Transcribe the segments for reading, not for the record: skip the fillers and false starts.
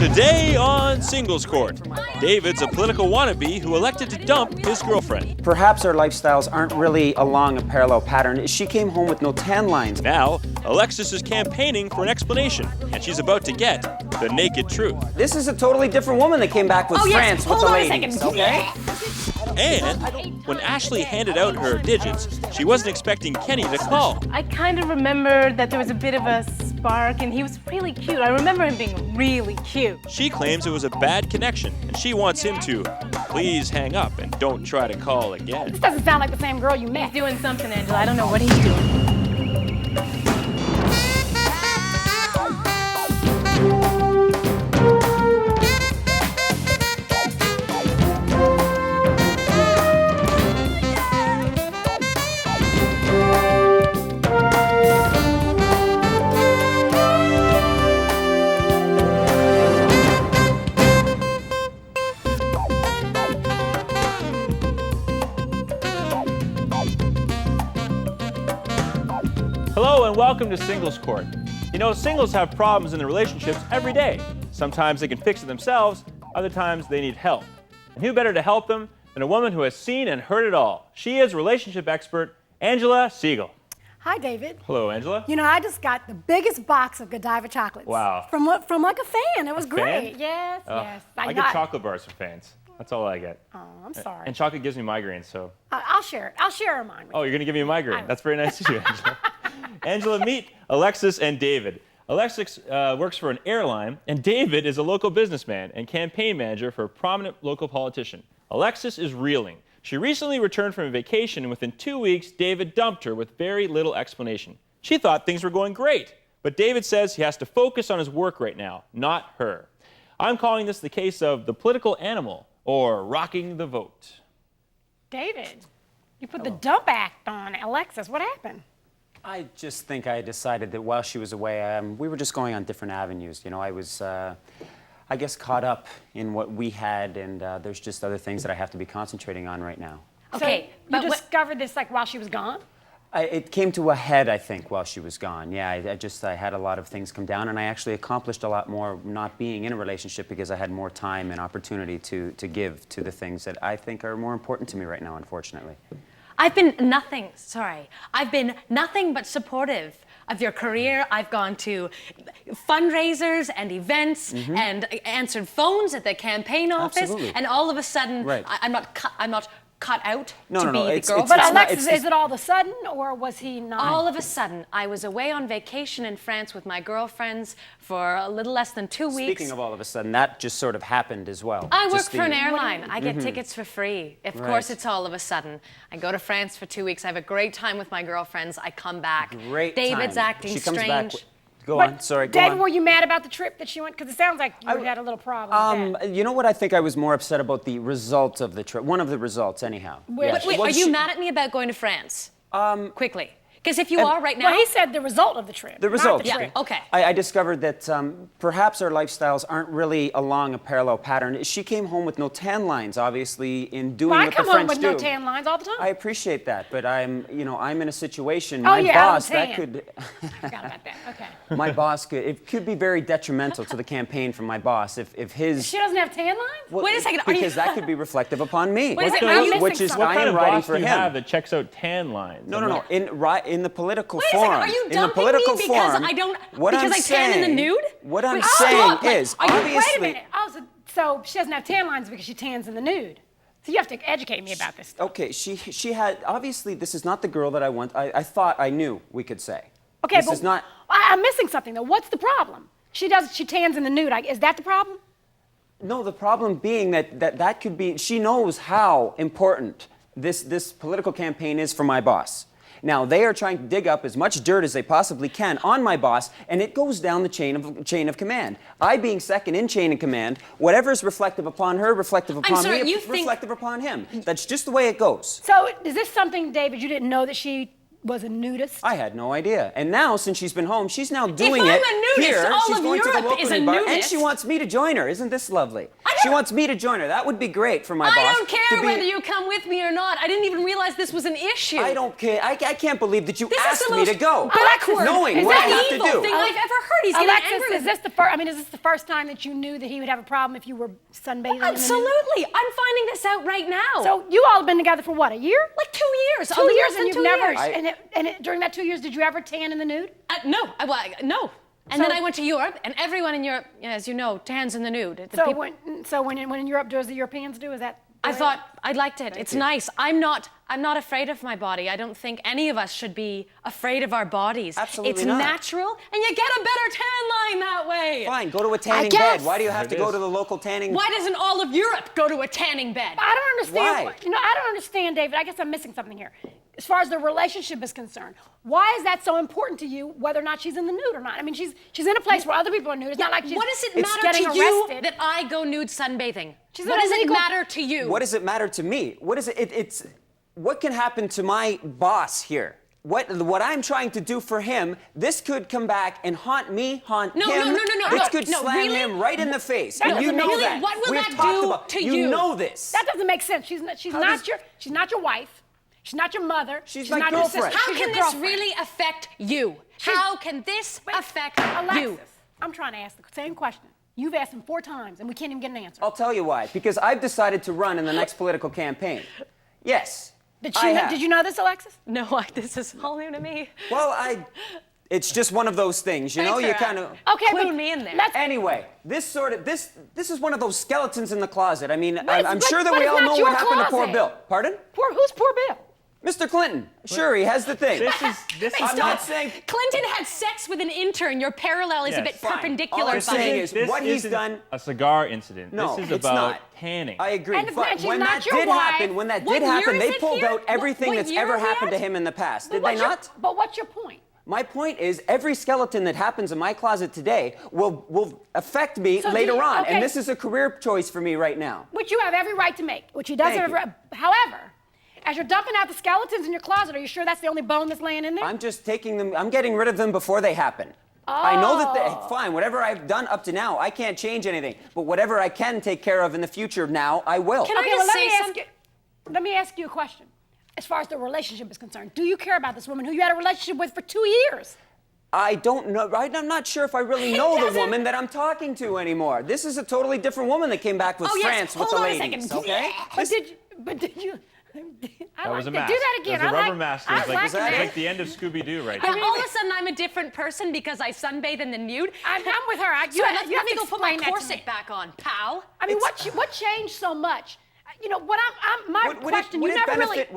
Today on Singles Court, David's a political wannabe who elected to dump his girlfriend. Perhaps our lifestyles aren't really along a parallel pattern. She came home with no tan lines. Now, Alexis is campaigning for an explanation, and she's about to get the naked truth. This is a totally different woman that came back with France with the ladies, okay? And when Ashley handed out her digits, she wasn't expecting Kenny to call. I kind of remember that there was a bit of a spark, and he was really cute. I remember him being really cute. She claims it was a bad connection, and she wants him to please hang up and don't try to call again. This doesn't sound like the same girl you met. He's doing something, Angela. I don't know what he's doing. Hello and welcome to Singles Court. You know, singles have problems in their relationships every day. Sometimes they can fix it themselves, other times they need help. And who better to help them than a woman who has seen and heard it all? She is relationship expert Angela Segal. Hi, David. Hello, Angela. You know, I just got the biggest box of Godiva chocolates. Wow. From like a fan. It was fan? great. Yes, yes. I get chocolate bars from fans. That's all I get. Oh, I'm sorry. And chocolate gives me migraines, so. I'll share it. I'll share mine with Oh, you. you're going to give me a migraine. That's very nice of you, Angela. Angela, meet Alexis and David. Alexis works for an airline, and David is a local businessman and campaign manager for a prominent local politician. Alexis is reeling. She recently returned from a vacation, and within 2 weeks, David dumped her with very little explanation. She thought things were going great, but David says he has to focus on his work right now, not her. I'm calling this the case of the political animal, or rocking the vote. David, you put the dump act on Alexis. What happened? I just think I decided that while she was away, we were just going on different avenues. You know, I was, I guess, caught up in what we had, and there's just other things that I have to be concentrating on right now. Okay, so you discovered this like while she was gone? It came to a head, I think, while she was gone. Yeah, I had a lot of things come down, and I actually accomplished a lot more not being in a relationship because I had more time and opportunity to give to the things that I think are more important to me right now, unfortunately. I've been nothing but supportive of your career. I've gone to fundraisers and events and answered phones at the campaign office. Absolutely. And all of a sudden, Right. I'm not cut out to be the it's- girl. it's- But not- Alexis, is it all of a sudden, or was he not? All of a sudden, I was away on vacation in France with my girlfriends for a little less than 2 weeks. Speaking of all of a sudden, that just sort of happened as well. I work Just for an the- airline. I get tickets for free. Of Right. course, it's all of a sudden. I go to France for 2 weeks. I have a great time with my girlfriends. I come back. Great David's time. acting She comes strange. back. Go But on. Sorry. Go David, on. were you mad about the trip that she went? Because it sounds like you had a little problem with that. You know what? I think I was more upset about the result of the trip. One of the results, anyhow. Wait, Wait, are you mad at me about going to France? Quickly. Because if you are right now... Well, he said the result of the trip. The result. Not the Yeah, trip. okay. I discovered that perhaps our lifestyles aren't really along a parallel pattern. She came home with no tan lines, obviously, in doing Well, I what the come home French with do. no tan lines all the time. I appreciate that, but I'm in a situation. Oh, My yeah, I'm boss, that tan. could. I forgot about that. Okay. My boss could. It could be very detrimental to the campaign from my boss if his. She doesn't have tan lines? Well, Wait a second, are you- Because that could be reflective upon me. Wait a second, are you which missing is something? I What kind am of writing boss for do you him. have that checks out tan lines? No. In the political Wait a forum. second, are you in the dumping political me because forum, I don't... what because I'm I tan in the saying- nude? What I'm Wait, saying stop. is, Are you- obviously. Wait a minute. Oh, so she doesn't have tan lines because she tans in the nude. So you have to educate me about this stuff. Okay, she had, obviously this is not the girl that I want. I thought I knew, we could say. Okay, this but is not. I'm missing something though. What's the problem? She tans in the nude. Is that the problem? No, the problem being that could be, she knows how important this political campaign is for my boss. Now, they are trying to dig up as much dirt as they possibly can on my boss, and it goes down the chain of command. I being second in chain of command, whatever is reflective upon her, reflective upon sorry, me, you think- reflective upon him. That's just the way it goes. So is this something, David, you didn't know that she was a nudist? I had no idea. And now, since she's been home, she's now doing I'm it a nudist, here. all She's of going to the Europe local is a bar, and nudist. she wants me to join her. Isn't this lovely? I She wants me to join her. That would be great for my boss. I don't care to be- whether you come with me or not. I didn't even realize this was an issue. I don't care. I can't believe that you This is asked the me to most go, backward, knowing what I have to evil do. thing I've ever heard. He's getting Alexis, angry. is this the first? I mean, is this the first time that you knew that he would have a problem if you were sunbathing? in the nude? Absolutely. I'm finding this out right now. So you all have been together for what? A year? like 2 years. 2 a little years, less and than you've 2 never. years. During that 2 years, did you ever tan in the nude? No. No. And So- then I went to Europe, and everyone in Europe, as you know, tans in the nude. The So people- when in Europe, does the Europeans do? Is that? the I way? thought I liked it. It's nice. I'm not afraid of my body. I don't think any of us should be afraid of our bodies. Absolutely it's not. natural, and you get a better tan line that way. Fine, go to a tanning guess. bed. Why do you have to There it go to is. the local tanning? Why doesn't all of Europe go to a tanning bed? I don't understand. Why? I don't understand, David. I guess I'm missing something here. As far as the relationship is concerned, why is that so important to you, whether or not she's in the nude or not? I mean, she's in a place where other people are nude. It's not like she's What does it it's matter getting to you arrested. that I go nude sunbathing? She's What in a does it legal- matter to you? What does it matter to me? What is it? It's what can happen to my boss here? What I'm trying to do for him, this could come back and haunt me, haunt No, him. no, no, no, no, This no, could no, slam really? him right in the face. That And you doesn't know make Really? that. What will We've that talked do about, to you you? know this. That doesn't make sense. She's does- not your wife. She's not your mother. She's my not your sister. girlfriend. How She's your can this girlfriend. really affect you? How can this affect Alexis, you? I'm trying to ask the same question. You've asked him 4 times, and we can't even get an answer. I'll tell you why. Because I've decided to run in the next political campaign. Yes. Did you know this, Alexis? No, this is all new to me. Well, it's just one of those things, you know. Thanks You for, kind of. Okay, cluing but me in there. Anyway, this is one of those skeletons in the closet. I mean, I'm but- sure that but we it's all not know your what happened to poor closet. Bill. Pardon? Who's poor Bill? Mr. Clinton. Sure, he has the thing. This is I'm not saying. Clinton had sex with an intern. Your parallel is a Yes. bit Fine. perpendicular. All I'm buddy. saying is what he's isn't done. a cigar incident. No, this is it's about not. tanning. I agree. And But she's when not that your did wife. happen, What year they is it pulled here? out everything What that's year ever are we happened to at? him in the past. But Did they what's your- not? But what's your point? My point is, every skeleton that happens in my closet today will affect me So do later you- on, okay. and this is a career choice for me right now. Which you have every right to make, which he does Thank have you. every right. However, as you're dumping out the skeletons in your closet, are you sure that's the only bone that's laying in there? I'm just taking them. I'm getting rid of them before they happen. I know that Oh. fine. Whatever I've done up to now, I can't change anything. But whatever I can take care of in the future, now I will. Can I Okay, just well, let say me ask something? you. Let me ask you a question. As far as the relationship is concerned, do you care about this woman who you had a relationship with for 2 years? I don't know. I'm not sure if I really know the doesn't- woman that I'm talking to anymore. This is a totally different woman that came back with Oh, yes. France with Hold the on a ladies. second. Okay. But did you? I That was a like mask. to do that again. That was a I rubber like, mask. I It was like, like it's that. like the end of Scooby-Doo right Now, now. all of a sudden, I'm a different person because I sunbathe in the nude. I'm with her. So let you have me to go put my explain that to corset me. back on, pal. I mean, what changed so much? You know, my question, would you it never benefit, really.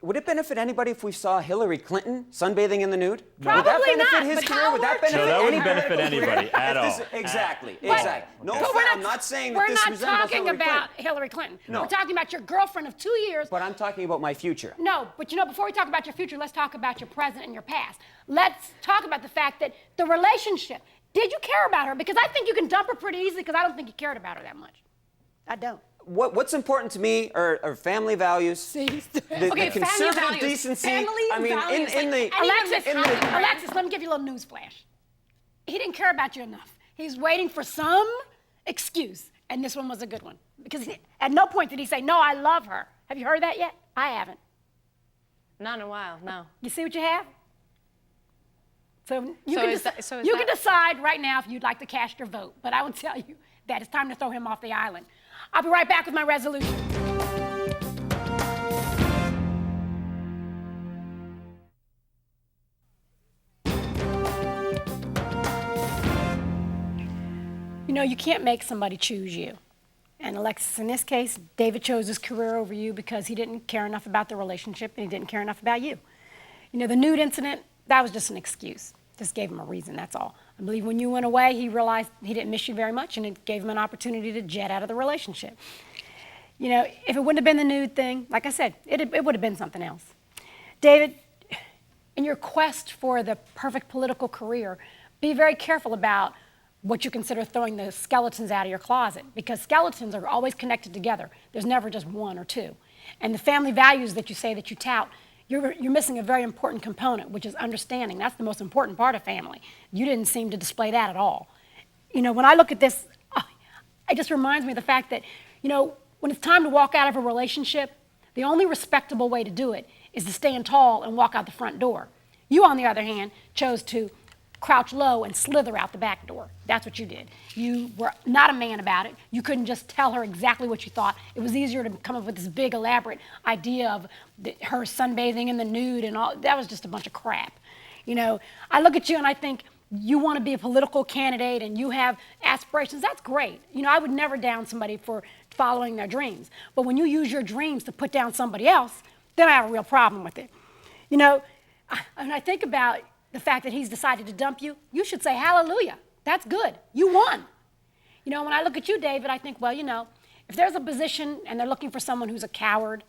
Would it benefit anybody if we saw Hillary Clinton sunbathing in the nude? would that Probably benefit not, his but career? Would that Howard- benefit No, that any wouldn't benefit political career? anybody at If this- all. Exactly. But- Exactly. No, Okay. offense, I'm not saying that We're this not resembles talking Hillary about Clinton. Hillary Clinton. No. We're talking about your girlfriend of 2 years. But I'm talking about my future. No, but you know, before we talk about your future, let's talk about your present and your past. Let's talk about the fact that the relationship. Did you care about her? Because I think you can dump her pretty easily because I don't think you cared about her that much. I don't. What's important to me are family values. See? The Okay, family conservative values. decency. Family I mean, values, in like the Alexis, let me give you a little news flash. He didn't care about you enough. He's waiting for some excuse, and this one was a good one. Because at no point did he say, no, I love her. Have you heard that yet? I haven't. Not in a while, no. You see what you have? So you So can, is that- so is you that- can decide right now if you'd like to cast your vote, but I will tell you that it's time to throw him off the island. I'll be right back with my resolution. You know, you can't make somebody choose you. And Alexis, in this case, David chose his career over you because he didn't care enough about the relationship and he didn't care enough about you. You know, the nude incident, that was just an excuse. Just gave him a reason, that's all. I believe when you went away, he realized he didn't miss you very much and it gave him an opportunity to jet out of the relationship. You know, if it wouldn't have been the nude thing, like I said, it would have been something else. David, in your quest for the perfect political career, be very careful about what you consider throwing the skeletons out of your closet, because skeletons are always connected together. There's never just one or two. And the family values that you say that you tout, you're missing a very important component, which is understanding. That's the most important part of family. You didn't seem to display that at all. You know, when I look at this, it just reminds me of the fact that, when it's time to walk out of a relationship, the only respectable way to do it is to stand tall and walk out the front door. You, on the other hand, chose to crouch low and slither out the back door. That's what you did. You were not a man about it. You couldn't just tell her exactly what you thought. It was easier to come up with this big, elaborate idea of her sunbathing in the nude and all. That was just a bunch of crap. I look at you and I think you want to be a political candidate and you have aspirations. That's great. I would never down somebody for following their dreams. But when you use your dreams to put down somebody else, then I have a real problem with it. When I think about the fact that he's decided to dump you, you should say hallelujah. That's good. You won. When I look at you, David, I think, well, if there's a position and they're looking for someone who's a coward,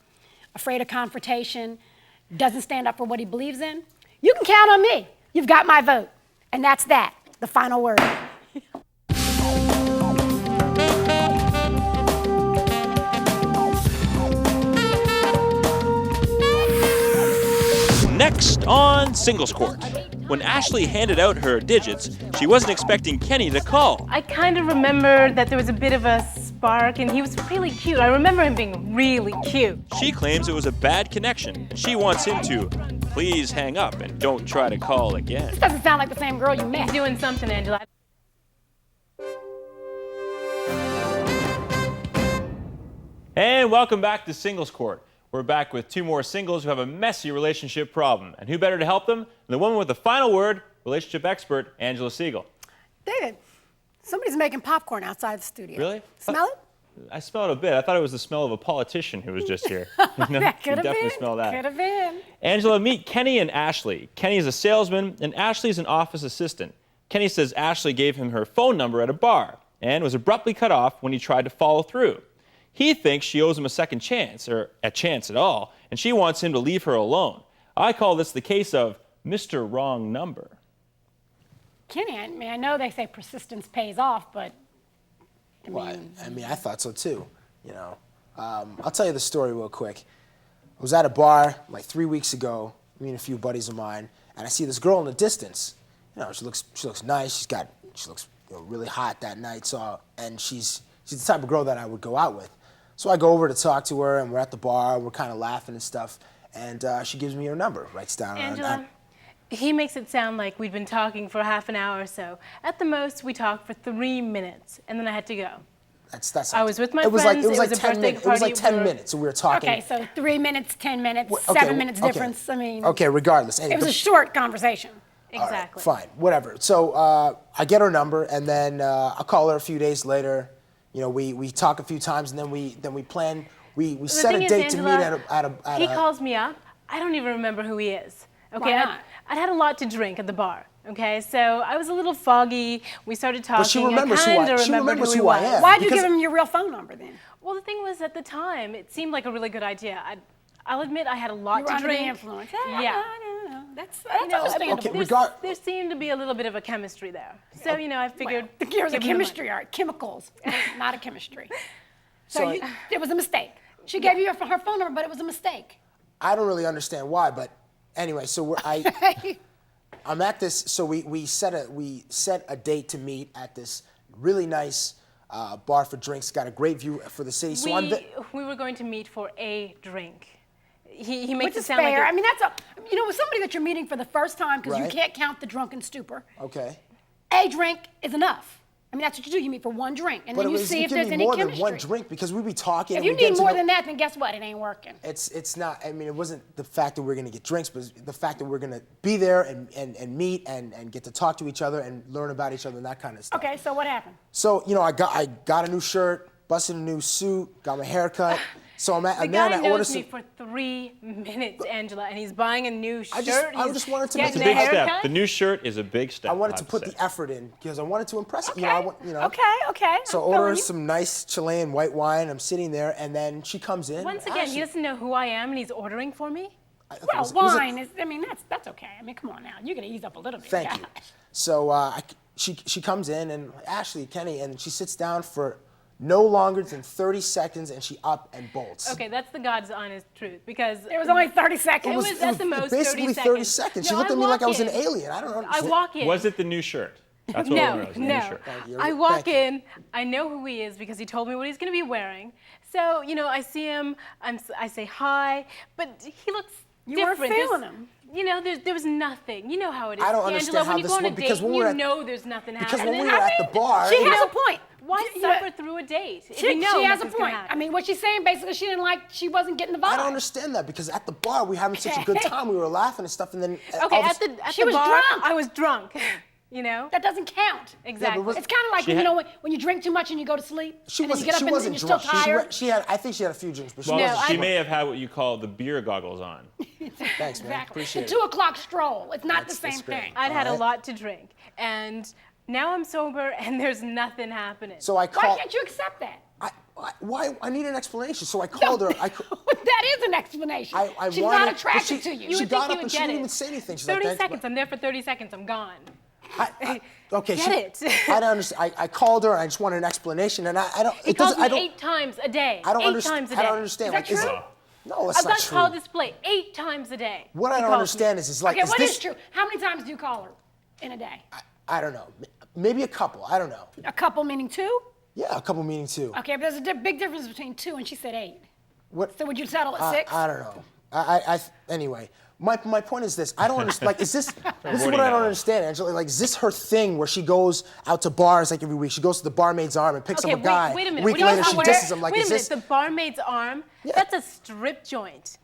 afraid of confrontation, doesn't stand up for what he believes in, you can count on me. You've got my vote. And that's that, the final word. Next on Singles Court. When Ashley handed out her digits, she wasn't expecting Kenny to call. I kind of remember that there was a bit of a spark, and he was really cute. I remember him being really cute. She claims it was a bad connection. She wants him to please hang up and don't try to call again. This doesn't sound like the same girl you met. He's doing something, Angela. And welcome back to Singles Court. We're back with two more singles who have a messy relationship problem. And who better to help them than the woman with the final word, relationship expert, Angela Segal. David, somebody's making popcorn outside the studio. Really? Smell it? I smelled it a bit. I thought it was the smell of a politician who was just here. That could have definitely been. smell that. Could have been. Angela, meet Kenny and Ashley. Kenny is a salesman, and Ashley is an office assistant. Kenny says Ashley gave him her phone number at a bar and was abruptly cut off when he tried to follow through. He thinks she owes him a second chance, or a chance at all, and she wants him to leave her alone. I call this the case of Mr. Wrong Number. Kenny, I know they say persistence pays off, but I thought so too. I'll tell you the story real quick. I was at a bar like 3 weeks ago, me and a few buddies of mine, and I see this girl in the distance. She looks nice. She looks really hot that night. And she's the type of girl that I would go out with. So I go over to talk to her, and we're at the bar. We're kind of laughing and stuff, and she gives me her number, writes down. Angela, he makes it sound like we'd been talking for half an hour or so. At the most, we talked for 3 minutes, and then I had to go. That's. I was with my friends. It was was like a 10 birthday minutes. It was like party. 10 minutes, so we were talking. okay, so 3 minutes, 10 minutes, Okay, 7 minutes difference. Okay, regardless. It was a short conversation. Exactly. All right, fine, whatever. So I get her number, and then I'll call her a few days later. We talk a few times, and then we plan. We set a date to meet at a. He calls me up. I don't even remember who he is. Okay, Why not? I'd had a lot to drink at the bar. Okay, so I was a little foggy. We started talking. But she remembers who I am. Why'd you give him your real phone number then? Well, the thing was, at the time, it seemed like a really good idea. I'll admit I had a lot You were to under drink. the influence. Yeah. No. That's Okay, understandable. there seemed to be a little bit of a chemistry there. So, I figured. There's a give him chemistry art, chemicals, not a chemistry. So it was a mistake. She gave you her phone number, but it was a mistake. I don't really understand why, but anyway, so I'm at this. So we set a date to meet at this really nice bar for drinks. Got a great view for the city. So we were going to meet for a drink. He makes Which it is sound fair. like with somebody that you're meeting for the first time, because you Right. can't count the drunken stupor. Okay. A drink is enough. That's what you do. You meet for one drink, and then you see if there's any more chemistry. than one drink because we'd be talking. If and you we'd get need to more know- than that, then guess what? It ain't working. It's not. It wasn't the fact that we're going to get drinks, but the fact that we're going to be there and meet and get to talk to each other and learn about each other and that kind of stuff. Okay, so what happened? So I got a new shirt, busted a new suit, got my hair cut. So The I guy ordered knows some. me for 3 minutes, Angela, and he's buying a new shirt. I just wanted to make getting a a big Step. haircut. The new shirt is a big step. I wanted I to have put say. the effort in because I wanted to impress. Okay. Okay. So I'm feeling order you. some nice Chilean white wine. I'm sitting there, and then she comes in. Once again, he doesn't know who I am, and he's ordering for me. Well, wine is. That's okay. Come on now. You're gonna ease up a little bit. Thank yeah. you. So she comes in, and Ashley, Kenny, and she sits down for no longer than 30 seconds, and she up and bolts. Okay, that's the God's honest truth, because It was only 30 seconds. It was at the most basically 30 seconds. She looked at me like I was an in. alien. I don't I understand. walk in. Was it the new shirt? That's what No, we're no. you. I walk Thank you. in, I know who he is because he told me what he's going to be wearing. So, I see him, I say hi, but he looks You weren't different. feeling There's- him. there was nothing. You know how it is. I don't Angela, understand how when you this go on a worked, because date, when we you were at- know there's nothing Because happening. when we were at the bar, She you has know- a point. Why suffer through a date? If you know She has a nothing's gonna point. happen? I mean, what she's saying basically, she wasn't getting the vibe. I don't understand that, because at the bar we having such a good time, we were laughing and stuff, and then Okay, all of a at sudden- the She was bar, drunk. I was drunk. That doesn't count. Exactly. was- It's kind of like She when, had- when you drink too much and you go to sleep. she and then wasn't. you get up She and wasn't you're still drunk. tired. She had. I think she had a few drinks, but she Well, wasn't. she drunk. may have had what you call the beer goggles on. Thanks, man. Exactly. Appreciate The it. 2 o'clock stroll. It's not That's- the same that's great. thing. I'd had a Alright. lot to drink, and now I'm sober, and there's nothing happening. So I Why called. can't you accept that? Why? I need an explanation. So I called her. That is an explanation. I She's wanted- not but attracted to you. You she would got think you up would and she get didn't it. even say anything. She's 30 like, "Thanks, seconds. I'm there for 30 seconds. I'm gone. okay, Get it. I don't understand. I called her. I just wanted an explanation, and I don't. He It calls doesn't. me I don't. 8 times a day. I don't 8 understand. times a day. I don't understand. Is that true? No, that's I've not got true. call display 8 times a day. What I He don't calls understand is like, Okay, is what this? is true? How many times do you call her in a day? I don't know. Maybe a couple. I don't know. A couple meaning 2? Yeah, a couple meetings too. Okay, but there's a big difference between 2 and she said 8. What? So would you settle at 6? I don't know. Anyway, my point is this. I don't understand. Like, is this? This is Avoiding what I that don't one. understand, Angela. Like, is this her thing where she goes out to bars like every week? She goes to the barmaid's arm and picks Okay, up a guy. wait a minute. week What do you later, want she to disses him. Like, wait is a minute. this? The barmaid's arm? Yeah. That's a strip joint.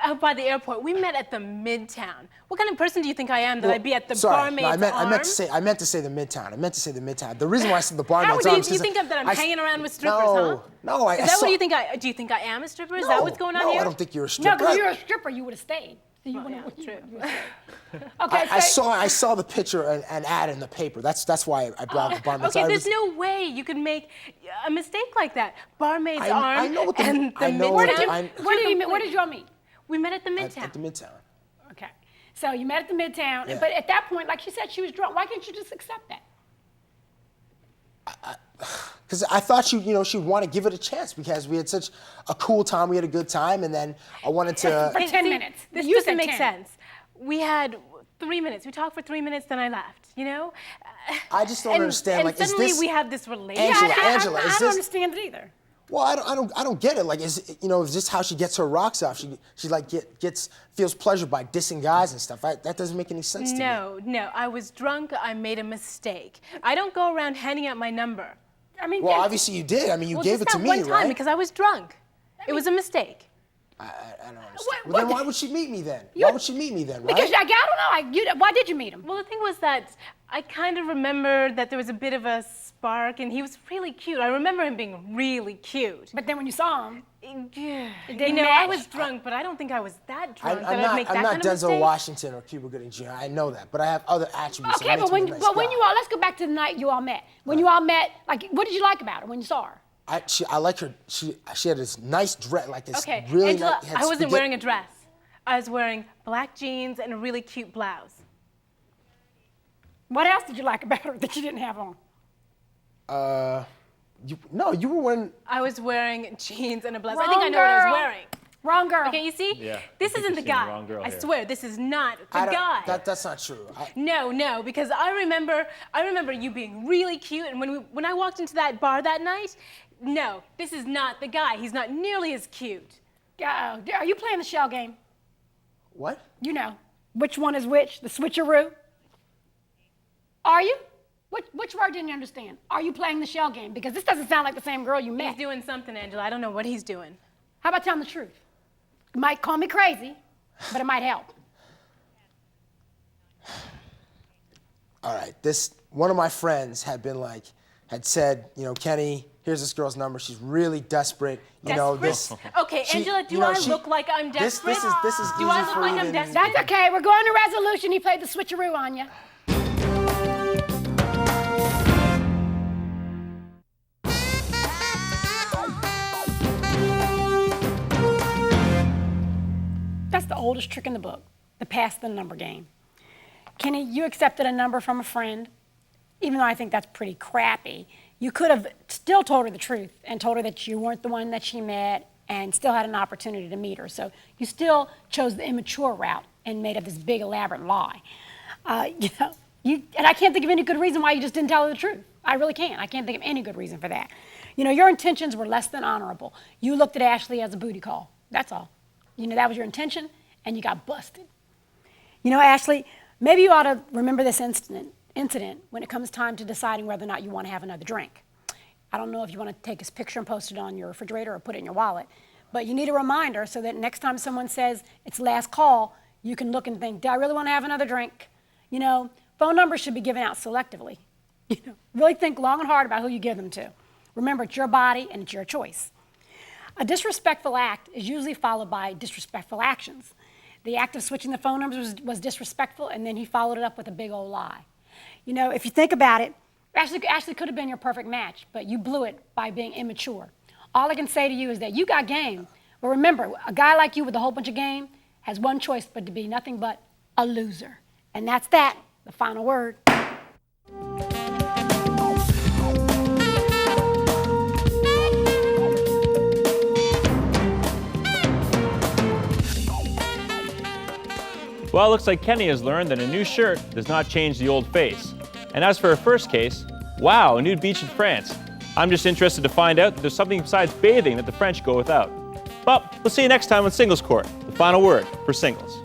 Out by the airport. We met at the Midtown. What kind of person do you think I am that I'd be at the Sorry, barmaid's no, arm? I meant to say the Midtown. I meant to say the Midtown. The reason why I said the barmaid's How arm. do you think that I'm hanging around with strippers, no, huh? No, I Is that saw, what you think do you think I am a stripper? Is no, that what's going on no, here? I don't think you're a No, stripper. because if you were a stripper, you would have stayed. So you Yeah, wouldn't. true. Okay, I saw the picture and ad in the paper. That's why I brought the barmaid's Okay, arm. there's no way you could make a mistake like that. Barmaid's I arm know what the- and the I know Midtown. what where did you all meet? We met at the Midtown. at the Midtown. Okay. So you met at the Midtown, Yeah. but at that point, like she said, she was drunk. Why can't you just accept that? Because I thought she'd want to give it a chance because we had such a cool time. We had a good time, and then I wanted to. For 10 minutes. This You doesn't said make 10. sense. We had 3 minutes. We talked for 3 minutes, then I left. I just don't and, understand. And like, is suddenly this? we have this relationship. Angela, I is don't this? understand it either. Well, I don't get it. Like, is this how she gets her rocks off? She like feels pleasure by dissing guys and stuff. That doesn't make any sense to me. No. I was drunk. I made a mistake. I don't go around handing out my number. I mean, Well, yeah, obviously you did. I mean, you Well, gave just it to that me, one time right? because I was drunk. It was a mistake. I don't understand. What- Well, then what- why would she meet me then? Why would she meet me then, right? because I don't know. Why did you meet him? Well, the thing was that I kind of remember that there was a bit of a spark, and he was really cute. I remember him being really cute. But then when you saw him, I match. was drunk, but I don't think I was that I'm drunk that I'd make that not kind of Denzel mistake. Washington or Cuba Gooding Jr. I know that, but I have other attributes. that okay, makes but me when a nice when guy. you all, let's go back to the night you all met. When you all met, like, what did you like about her when you saw her? I like her. She had this nice dress, like this Okay, really Angela, nice. I wasn't wearing a dress. I was wearing black jeans and a really cute blouse. What else did you like about her that you didn't have on? You were wearing. I was wearing jeans and a blouse. I Wrong think I know what I girl. was wearing. Wrong girl. Okay, you see? Yeah, This I think isn't you're the seeing the guy. wrong girl I here. swear, this is not the I don't- guy. That's not true. No, because I remember you being really cute, and when I walked into that bar that night, no, this is not the guy. He's not nearly as cute. Are you playing the shell game? What? You know, which one is which? The switcheroo? Are you? Which word didn't you understand? Are you playing the shell game? Because this doesn't sound like the same girl you He's met. doing something, Angela. I don't know what he's doing. How about telling the truth? You might call me crazy, but it might help. All right. One of my friends had said, Kenny, here's this girl's number. She's really desperate. Okay, Angela, do I look like I'm desperate? This is Do easy I look for like you I'm to- desperate? That's okay. We're going to resolution. He played the switcheroo on you. That's the oldest trick in the book, the pass the number game. Kenny, you accepted a number from a friend, even though I think that's pretty crappy. You could have still told her the truth and told her that you weren't the one that she met and still had an opportunity to meet her. So you still chose the immature route and made up this big elaborate lie. And I can't think of any good reason why you just didn't tell her the truth. I really can't. I can't think of any good reason for that. You know, your intentions were less than honorable. You looked at Ashley as a booty call. That's all. You know, that was your intention, and you got busted. You know, Ashley, maybe you ought to remember this incident when it comes time to deciding whether or not you want to have another drink. I don't know if you want to take his picture and post it on your refrigerator or put it in your wallet, but you need a reminder so that next time someone says it's last call, you can look and think, do I really want to have another drink? You know, phone numbers should be given out selectively. You know, really think long and hard about who you give them to. Remember, it's your body and it's your choice. A disrespectful act is usually followed by disrespectful actions. The act of switching the phone numbers was disrespectful, and then he followed it up with a big old lie. You know, if you think about it, Ashley could have been your perfect match, but you blew it by being immature. All I can say to you is that you got game. But remember, a guy like you with a whole bunch of game has one choice but to be nothing but a loser. And that's that, the final word. Well, it looks like Kenny has learned that a new shirt does not change the old face. And as for her first case, wow, a nude beach in France. I'm just interested to find out that there's something besides bathing that the French go without. But we'll see you next time on Singles Court, the final word for singles.